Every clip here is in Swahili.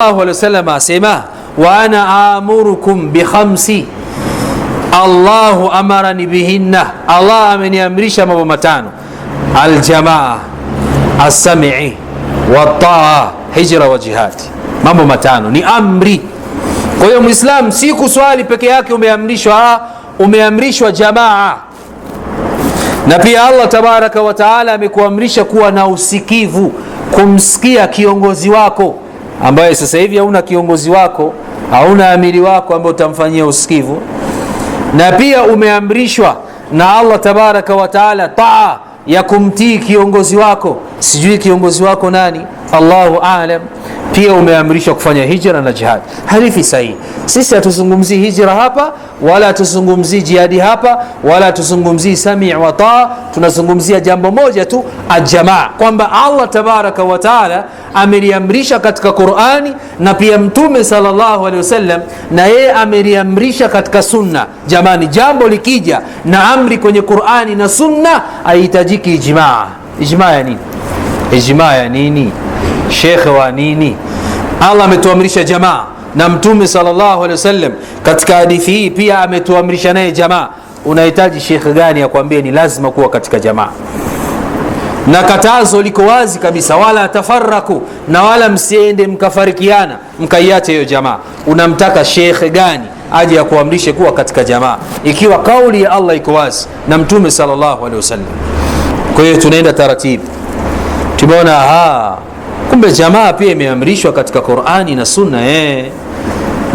Allahu alayhi wasallam asema wa ana amurukum bi khamsi, Allahu amarani bihinna, Allah ameniamrisha mambo matano: aljamaa, as-sam'i, wat-ta'a, hijra wa jihad. Mambo matano ni amri. Kwa hiyo Muislam si kuswali peke yake umeamrishwa jamaa, na pia Allah tabaraka wa taala amekuamrisha kuwa na usikivu, kumsikia kiongozi wako ambaye sasa hivi hauna kiongozi wako, hauna amiri wako ambaye utamfanyia usikivu. Na pia umeamrishwa na Allah tabaraka wa taala taa ya kumtii kiongozi wako. Sijui kiongozi wako nani, Allahu aalam. Pia umeamrishwa kufanya hijra na jihad. Hadithi sahihi. Sisi hatuzungumzii hijra hapa, wala hatuzungumzii jihadi hapa, wala hatuzungumzii sami' wa taa. Tunazungumzia jambo moja tu, aljamaa, kwamba Allah tabaraka wa taala ameliamrisha katika Qur'ani, na pia Mtume sallallahu alaihi wasallam na yeye ameliamrisha katika sunna. Jamani, jambo likija na amri kwenye Qur'ani na sunna haihitajiki ijmaa. Ijmaa ya nini? Ijmaa ya nini? Shekhe wa nini? Allah ametuamrisha jamaa, na Mtume sallallahu alaihi wasallam katika hadithi hii pia ametuamrisha naye jamaa. Unahitaji shekhe gani akwambie ni lazima kuwa katika jamaa? Na katazo liko wazi kabisa, wala tafarraku, na wala msiende mkafarikiana mkaiacha hiyo jamaa. Unamtaka shekhe gani aje akuamrishe kuwa katika jamaa, ikiwa kauli ya Allah iko wazi na Mtume sallallahu alaihi wasallam? Kwa hiyo tunaenda taratibu. Tumeona kumbe jamaa pia imeamrishwa katika Qur'ani na Sunna.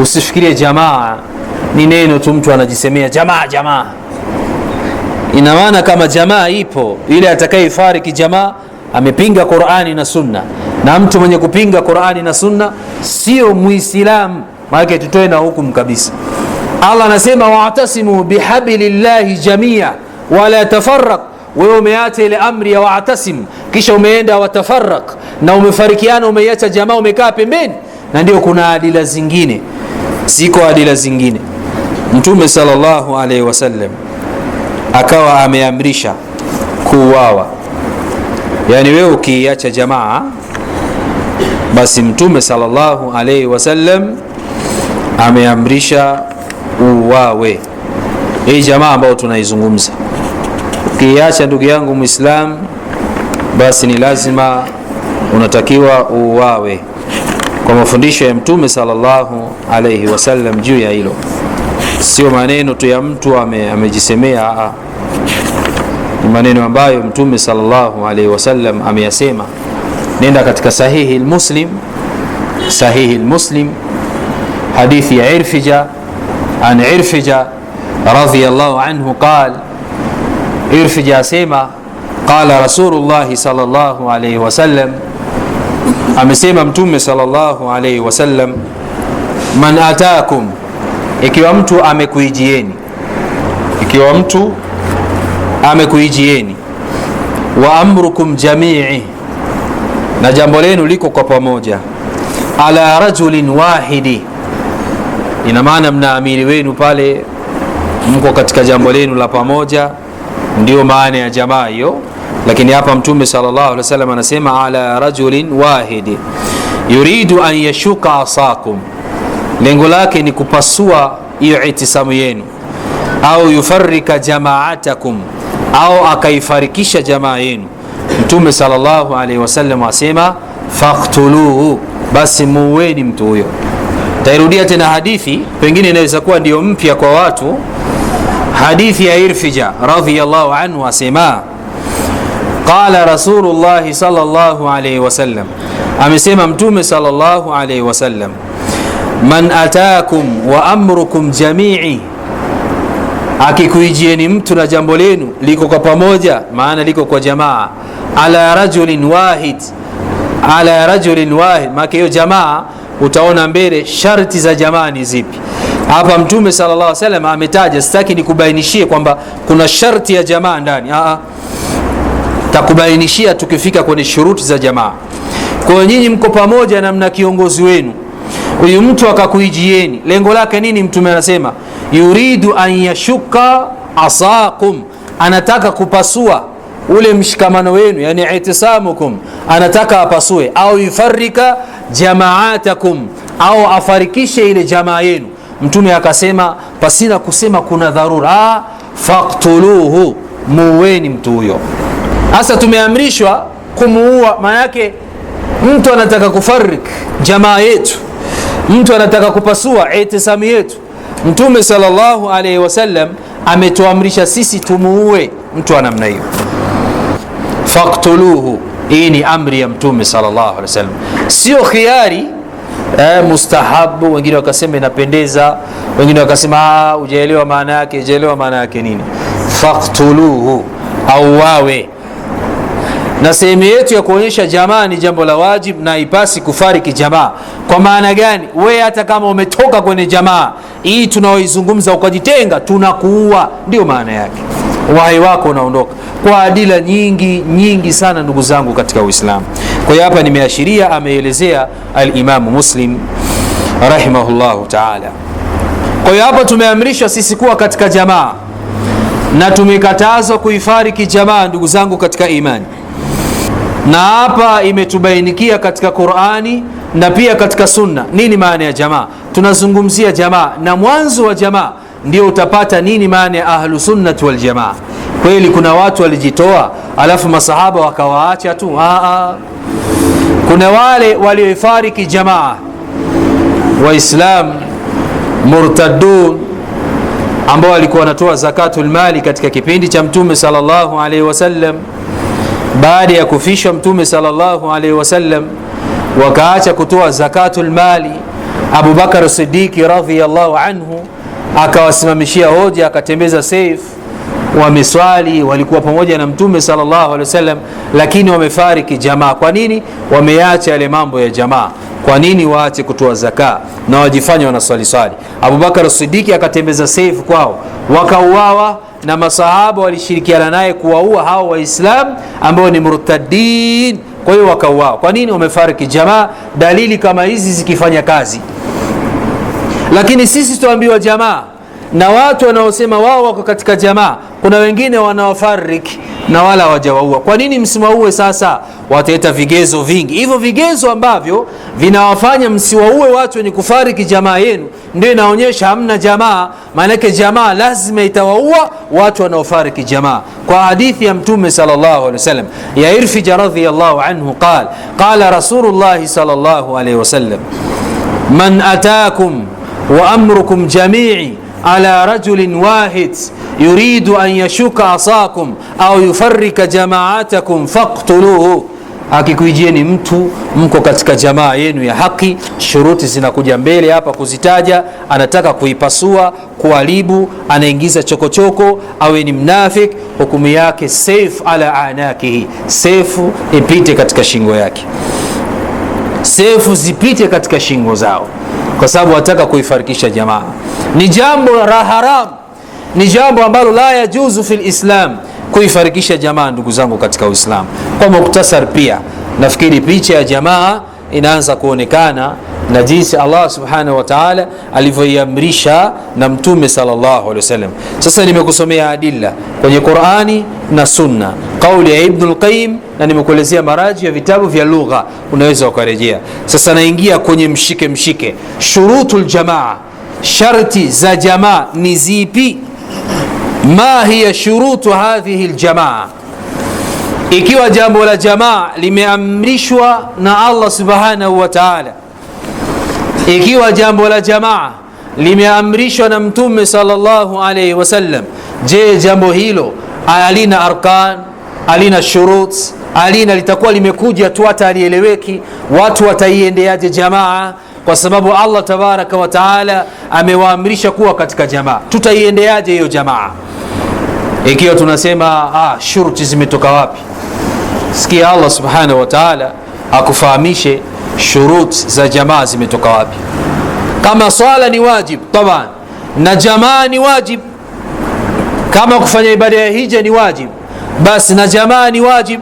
Usifikirie jamaa ni neno tu mtu anajisemea jamaa. Ina maana kama jamaa ipo, ile atakayefariki jamaa amepinga Qur'ani na Sunna, na mtu mwenye kupinga Qur'ani na Sunna sio Muislamu, maana tutoe na hukumu kabisa. Allah anasema wa'tasimu bihablillahi jamia wala tafarraq. Wewe umeacha ile amri ya wa'tasim, kisha umeenda watafarraq, na umefarikiana, umeiacha jamaa, umekaa pembeni. Na ndio kuna adila zingine, ziko adila zingine. Mtume sallallahu alaihi wasallam akawa ameamrisha kuuawa. Yani wewe ukiacha jamaa, basi Mtume sallallahu alaihi wasallam ameamrisha uwawe. Hii jamaa ambayo tunaizungumza, ukiacha ndugu yangu Muislam, basi ni lazima unatakiwa uwawe, kwa mafundisho ya Mtume sallallahu alaihi wasallam juu ya hilo. Sio maneno tu ya mtu amejisemea, ni maneno ambayo Mtume sallallahu alaihi wasallam ameyasema. Nenda katika sahihi al-Muslim, hadithi ya Irfija, an Irfija radhiyallahu anhu qala, Irfija asema qala Rasulullah sallallahu alaihi wasallam, amesema Mtume sallallahu alaihi wasallam, man ataakum, ikiwa mtu amekuijieni, wa amrukum jamii, na jambo lenu liko kwa pamoja, ala rajulin wahidi, ina maana mna amiri wenu pale, mko katika jambo lenu la pamoja, ndio maana ya jamaa hiyo. Lakini hapa Mtume sallallahu alaihi wasallam anasema ala rajulin wahidi yuridu an yashuka asakum, lengo lake ni kupasua hiyo itisamu yenu, au yufarrika jamaatakum, au akaifarikisha jamaa yenu. Mtume sallallahu alaihi wasallam asema faqtuluhu, basi muueni mtu huyo. Tairudia tena hadithi, pengine inaweza kuwa ndio mpya kwa watu. Hadithi ya Irfija radhiyallahu anhu asema qala Rasulullah sallallahu alaihi wasallam, amesema Mtume sallallahu alaihi wasallam, man ataakum wa amrukum jamii, akikuijieni mtu na jambo lenu liko kwa pamoja, maana liko kwa jamaa, ala rajulin wahid, maana hiyo jamaa utaona mbele sharti za jamaa ni zipi. Hapa Mtume sallallahu alaihi wasallam ametaja, sitaki nikubainishie kwamba kuna sharti ya jamaa ndani, takubainishia tukifika kwenye shuruti za jamaa. Kwa hiyo nyinyi mko pamoja na mna kiongozi wenu, huyu mtu akakuijieni, lengo lake nini? Mtume anasema yuridu an yashuka asakum, anataka kupasua ule mshikamano wenu, yani itisamukum, anataka apasue, au yufarrika jamaatakum, au afarikishe ile jamaa yenu. Mtume akasema pasina kusema kuna dharura, faqtuluhu, muweni mtu huyo. Hasa tumeamrishwa kumuua, maana yake mtu anataka kufarik jamaa yetu, mtu anataka kupasua itisami yetu. Mtume sallallahu alaihi wasallam ametuamrisha sisi tumuue mtu wa namna hiyo. Faqtuluhu, hii ni amri ya Mtume sallallahu alaihi wasallam, sio khiari, mustahabu. Wengine wakasema inapendeza, wengine wakasema hujaelewa maana yake. Hujaelewa maana yake nini? Faqtuluhu, au wawe. Na sehemu yetu ya kuonyesha jamaa ni jambo la wajib na ipasi kufariki jamaa. Kwa maana gani? We hata kama umetoka kwenye jamaa hii tunaoizungumza ukajitenga, tunakuua, ndio maana yake. Uhai wako unaondoka kwa adila nyingi sana, ndugu zangu katika Uislamu. Kwa hiyo hapa nimeashiria, ameelezea al-Imam Muslim rahimahullahu ta'ala. Kwa hiyo hapa tumeamrishwa sisi kuwa katika jamaa na tumekatazwa kuifariki jamaa, ndugu zangu katika imani. Na hapa imetubainikia katika Qur'ani na pia katika Sunna nini maana ya jamaa. Tunazungumzia jamaa, na mwanzo wa jamaa ndio utapata nini maana ya ahlu sunnah wal jamaa. Kweli kuna watu walijitoa alafu masahaba wakawaacha tu? Kuna wale walioifariki jamaa, Waislam murtadun, ambao walikuwa wanatoa zakatul mali katika kipindi cha Mtume sallallahu alaihi wasallam. Baada ya kufishwa Mtume sallallahu alaihi wasallam wakaacha kutoa zakatul mali. Abu Bakar Siddiq radhiyallahu anhu akawasimamishia hoja, akatembeza saif. Wameswali, walikuwa pamoja na Mtume sallallahu alaihi wasallam, lakini wamefariki jamaa. Kwa nini wameacha yale mambo ya jamaa? Kwa nini waache kutoa zaka na wajifanya wanaswali swali? Abu Bakar Siddiq akatembeza saif kwao, wakauawa, na masahaba walishirikiana naye kuwaua hao Waislamu ambao ni murtadin. Kwa hiyo wakauawa. Kwa nini? Wamefariki jamaa. Dalili kama hizi zikifanya kazi. Lakini sisi tuambiwa jamaa, na watu wanaosema wao wako katika jamaa, kuna wengine wanaofariki na wala hawajawaua. Kwa nini msiwaue? Sasa wataleta vigezo vingi. Hivyo vigezo ambavyo vinawafanya msiwaue watu wenye kufariki jamaa yenu ndio inaonyesha hamna jamaa. Maanake jamaa lazima itawaua watu wanaofariki jamaa. Kwa hadithi ya Mtume sallallahu alaihi wasallam ya Irfija radhiyallahu anhu qala Rasulullah sallallahu alaihi wasallam, man ataakum wa amrukum jami'i ala rajulin wahid yuridu an yashuka asakum au yufarrika jamaatakum faqtuluhu. Akikuijieni mtu mko katika jamaa yenu ya haki, shuruti zinakuja mbele hapa kuzitaja, anataka kuipasua, kuharibu, anaingiza chokochoko, awe ni mnafik, hukumu yake saif ala anakihi, sefu ipite katika shingo yake, sefu zipite katika shingo zao, kwa sababu wataka kuifarikisha jamaa. Ni jambo la haram, ni jambo ambalo la yajuzu fil Islam kuifarikisha jamaa, ndugu zangu katika Uislamu. Kwa muktasar, pia nafikiri picha ya jamaa inaanza kuonekana na jinsi Allah subhanahu wa ta'ala alivyoiamrisha na Mtume sallallahu alaihi wasallam. Sasa nimekusomea adilla kwenye Qur'ani na Sunna, kauli ya Ibn al-Qayyim, na nimekuelezea maraji ya vitabu vya lugha, unaweza ukarejea. Sasa naingia kwenye mshike. Shurutul jamaa, sharti za jamaa ni zipi? Ma hiya shurutu hadhihi aljamaa? Ikiwa jambo la jamaa limeamrishwa na Allah subhanahu wa ta'ala, ikiwa jambo la jamaa limeamrishwa na Mtume sallallahu alayhi wasallam, je, jambo hilo alina arkan, alina shurut, alina litakuwa limekuja tu hata alieleweki? Watu wataiendeaje jamaa? Kwa sababu Allah tabaraka wa taala amewaamrisha kuwa katika jamaa. Tutaiendeaje hiyo jamaa ikiwa tunasema shurti zimetoka wapi? Sikia Allah subhanahu wa taala akufahamishe shurut za jamaa zimetoka wapi. Kama swala ni wajib taban, na jamaa ni wajib, kama kufanya ibada ya hija ni wajib, basi na jamaa ni wajib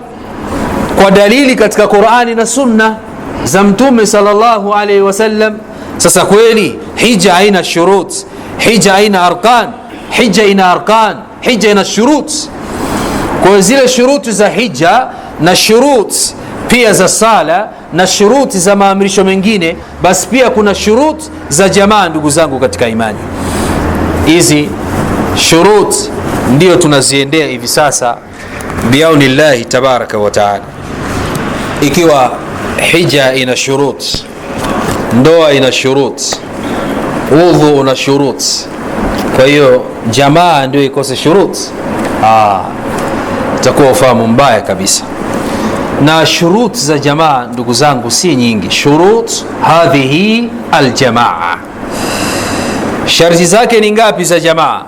kwa dalili katika Qur'ani na Sunna za Mtume sallallahu alaihi wasallam. Sasa kweli hija haina shurut, hija haina arkan? Hija ina arkan, hija ina shurut. Kwa zile shuruti za hija na shurut pia za sala na shuruti za maamrisho mengine, basi pia kuna shuruti za jamaa. Ndugu zangu katika imani, hizi shurut ndio tunaziendea hivi sasa biaunillahi tabaraka wa taala. Ikiwa hija ina shurut, ndoa ina shurut, wudhu una shurut, kwa hiyo jamaa ndio ikose shurut, itakuwa ufahamu mbaya kabisa. Na shurut za jamaa ndugu zangu si nyingi. Shurut hadhihi aljamaa, sharti zake ni ngapi za jamaa?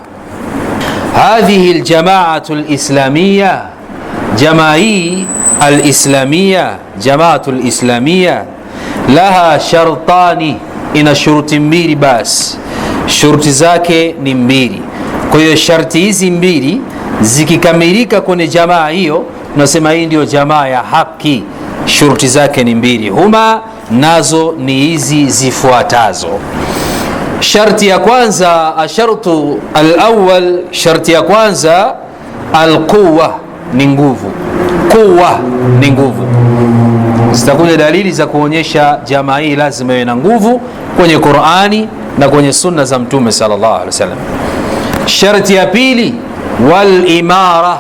Hadhihi aljamaatu alislamia, jamaa hii alislamia, jamaatu alislamia laha shartani, ina shuruti mbili basi, shuruti zake ni mbili. Kwa hiyo sharti hizi mbili zikikamilika kwenye jamaa hiyo, tunasema hii ndio jamaa ya haki. Shuruti zake ni mbili, huma nazo ni hizi zifuatazo. Sharti ya kwanza, ashartu alawwal, sharti ya kwanza alquwa, ni nguvu. Quwa ni nguvu. Zitakuja dalili za kuonyesha jamaa hii lazima iwe na nguvu kwenye Qur'ani na kwenye sunna za Mtume sallallahu alaihi wasallam. Sharti ya pili, wal imara,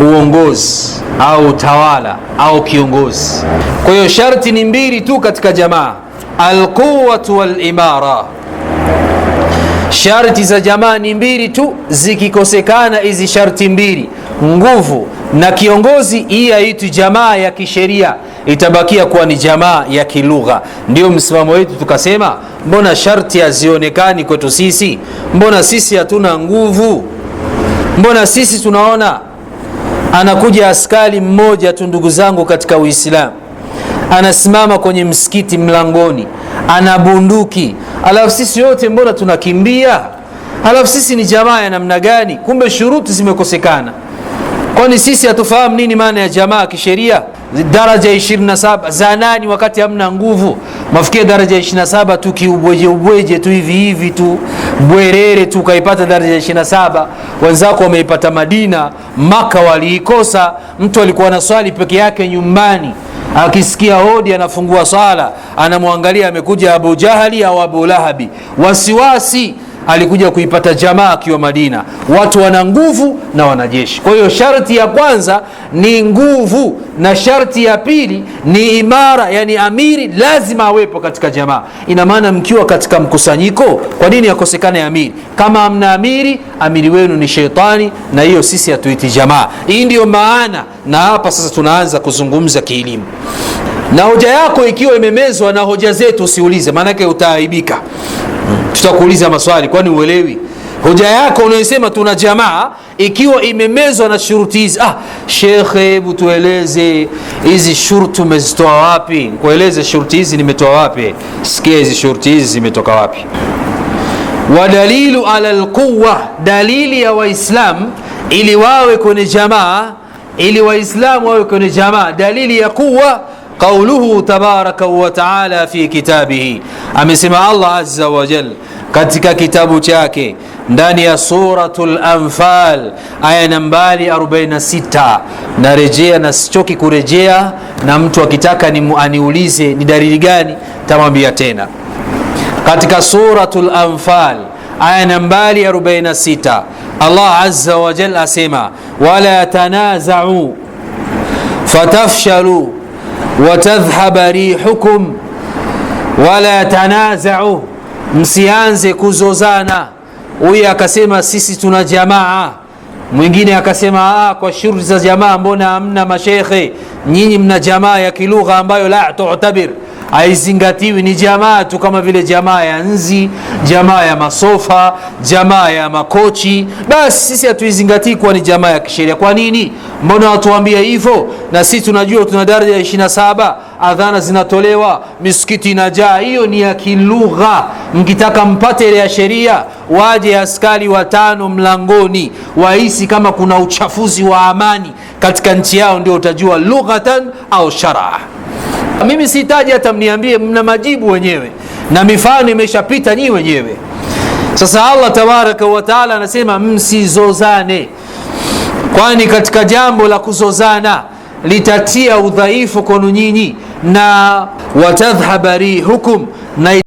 uongozi au utawala au kiongozi. Kwa hiyo sharti ni mbili tu katika jamaa, alquwwatu wal imara. Sharti za jamaa ni mbili tu, zikikosekana hizi sharti mbili, nguvu na kiongozi, hii haitwi jamaa ya kisheria, itabakia kuwa ni jamaa ya kilugha. Ndio msimamo wetu tukasema, mbona sharti hazionekani kwetu sisi? Mbona sisi hatuna nguvu? Mbona sisi tunaona anakuja askari mmoja tu, ndugu zangu katika Uislamu, anasimama kwenye msikiti mlangoni, ana bunduki, alafu sisi wote mbona tunakimbia? Alafu sisi ni jamaa ya namna gani? Kumbe shuruti zimekosekana. Kwani sisi hatufahamu nini maana ya jamaa kisheria? Daraja 27 za nani wakati hamna nguvu? Mafikia daraja 27 tu kiubweje ubweje tu hivi hivi tu bwerere tu kaipata daraja 27. Wenzako wameipata Madina, Maka waliikosa. Mtu alikuwa na swali peke yake nyumbani, akisikia hodi anafungua swala, anamwangalia amekuja Abu Jahali au Abu Lahabi, wasiwasi. Alikuja kuipata jamaa akiwa Madina, watu wana nguvu na wanajeshi. Kwa hiyo sharti ya kwanza ni nguvu, na sharti ya pili ni imara, yani amiri lazima awepo katika jamaa. Ina maana mkiwa katika mkusanyiko, kwa nini yakosekane amiri? Kama amna amiri, amiri wenu ni sheitani, na hiyo sisi hatuiti jamaa. Hii ndio maana, na hapa sasa tunaanza kuzungumza kielimu. Na hoja yako ikiwa imemezwa na hoja zetu, usiulize, maana yake utaaibika. Tutakuuliza maswali, kwani uelewi? Hoja yako unayosema tuna jamaa ikiwa imemezwa na shuruti hizi, shekhe, hebu tueleze hizi shuruti umezitoa wapi? Kueleze shuruti hizi nimetoa wapi? Sikia hizi shuruti hizi zimetoka wapi? Wadalilu ala alquwa, dalili ya Waislamu ili wawe kwenye jamaa, ili Waislamu wawe kwenye jamaa, dalili ya quwa qauluhu tabaraka wa taala fi kitabihi, amesema Allah azza wa jalla katika kitabu chake ndani ya suratul Anfal aya nambari 46. Narejea na sichoki kurejea, na mtu akitaka aniulize ni dalili gani, tamwambia tena. Katika suratul Anfal aya nambari 46, Allah azza wa jalla asema, wala tanaza'u fatafshalu watadhhaba rihukum, wala tanaza'u, msianze kuzozana. Huyu akasema sisi tuna jamaa, mwingine akasema kwa shuruti za jamaa mbona hamna mashekhe? Nyinyi mna jamaa ya kilugha ambayo la tu'tabir, haizingatiwi, ni jamaa tu kama vile jamaa ya nzi, jamaa ya masofa, jamaa ya makochi. Basi sisi hatuizingatii kuwa ni jamaa ya kisheria. Kwa nini? Mbona watuambia hivyo? Na sisi tunajua tuna daraja ya 27, adhana zinatolewa, misikiti inajaa. Hiyo ni ya kilugha. Mkitaka mpate ile ya sheria, waje askari 5 mlangoni, wahisi kama kuna uchafuzi wa amani katika nchi yao, ndio utajua lughatan au shar'a. Mimi sihitaji hata mniambie, mna majibu wenyewe na mifano imeshapita nyinyi wenyewe. Sasa Allah tabaraka wa taala anasema msizozane, kwani katika jambo la kuzozana litatia udhaifu kwenu nyinyi, na watadhhaba rihukum, na